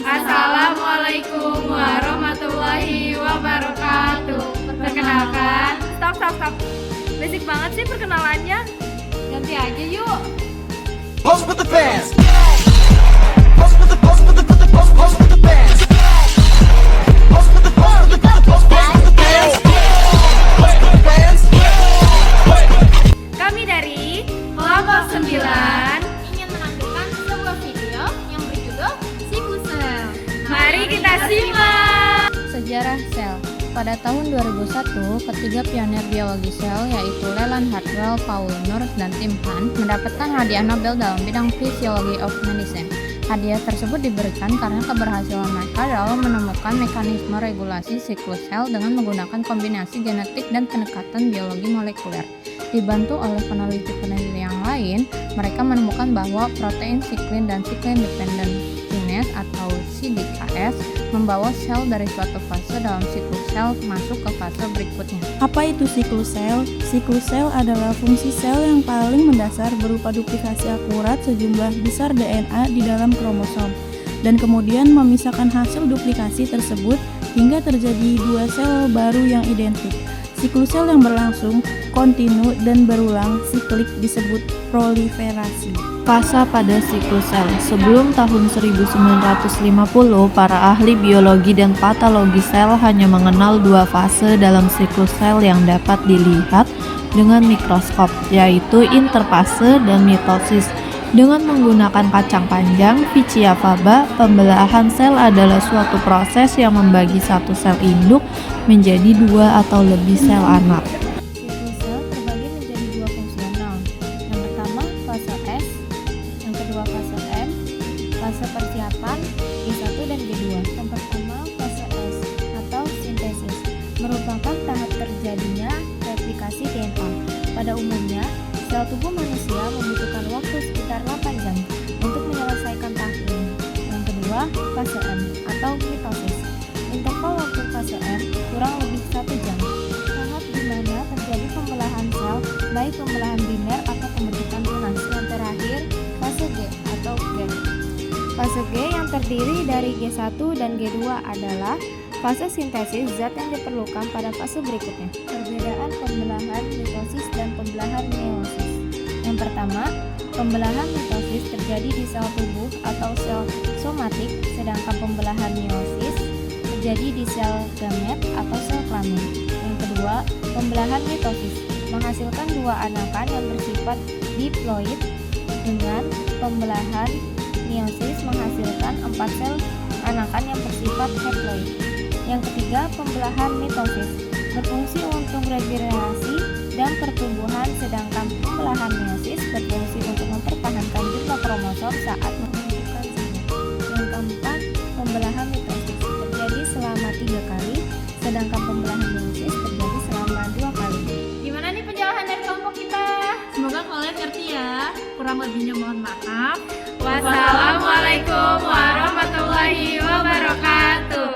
Assalamualaikum warahmatullahi wabarakatuh. Perkenalkan. Stop. Basic banget sih perkenalannya. Ganti aja yuk. Pose with the fans. Pose with the pose with the pose with the pose pose with the fans. Pose with the pose with the pose pose pose with the fans. Pose with the fans. Kami dari Kelompok 9 ingin menampilkan sebuah video yang berjudul Siklusel. Mari kita simak. Sejarah sel. Pada tahun 2001, ketiga pionir biologi sel yaitu Leland Hartwell, Paul Nurse, dan Tim Hunt mendapatkan hadiah Nobel dalam bidang Physiology of Medicine. Hadiah tersebut diberikan karena keberhasilan mereka dalam menemukan mekanisme regulasi siklus sel dengan menggunakan kombinasi genetik dan pendekatan biologi molekuler. Dibantu oleh peneliti-peneliti yang lain, mereka menemukan bahwa protein siklin dan siklin dependent kinase atau CDKS membawa sel dari suatu fase dalam siklus sel masuk ke fase berikutnya. Apa itu siklus sel? Siklus sel adalah fungsi sel yang paling mendasar berupa duplikasi akurat sejumlah besar DNA di dalam kromosom dan kemudian memisahkan hasil duplikasi tersebut hingga terjadi dua sel baru yang identik. Siklus sel yang berlangsung, kontinu, dan berulang siklik disebut proliferasi. Fase pada siklus sel. Sebelum tahun 1950, para ahli biologi dan patologi sel hanya mengenal dua fase dalam siklus sel yang dapat dilihat dengan mikroskop, yaitu interfase dan mitosis. Dengan menggunakan kacang panjang, Vicia faba, pembelahan sel adalah suatu proses yang membagi satu sel induk menjadi dua atau lebih sel anak. Siklus sel terbagi menjadi dua fungsional. Yang pertama fase S, yang kedua fase M, fase persiapan G1 dan G2. Yang pertama fase S atau sintesis merupakan tahap terjadinya replikasi DNA. Pada umumnya, sel tubuh manusia membutuhkan waktu sekitar 8 jam untuk menyelesaikan tahap ini. Yang kedua, fase M atau mitosis. Interval waktu fase M kurang lebih 1 jam. Tahap di mana terjadi pembelahan sel, baik pembelahan biner atau pembentukan tunas. Yang terakhir, fase G atau gap. Fase G yang terdiri dari G1 dan G2 adalah fase sintesis zat yang diperlukan pada fase berikutnya. Perbedaan pembelahan mitosis dan pembelahan meiosis. Yang pertama, pembelahan mitosis terjadi di sel tubuh atau sel somatik, sedangkan pembelahan meiosis terjadi di sel gamet atau sel kelamin. Yang kedua, pembelahan mitosis menghasilkan dua anakan yang bersifat diploid, dengan pembelahan meiosis menghasilkan 4 sel anakan yang bersifat haploid. Yang ketiga, pembelahan mitosis berfungsi untuk regenerasi dan pertumbuhan, sedangkan pembelahan meiosis berfungsi untuk mempertahankan jumlah kromosom saat membentukkan zat. Yang keempat, pembelahan mitosis terjadi selama 3 kali, sedangkan pembelahan meiosis terjadi selama 2 kali. Gimana nih penjelasan dari kelompok kita? Semoga kalian ngerti ya. Kurang lebihnya mohon maaf. Wassalamualaikum warahmatullahi wabarakatuh.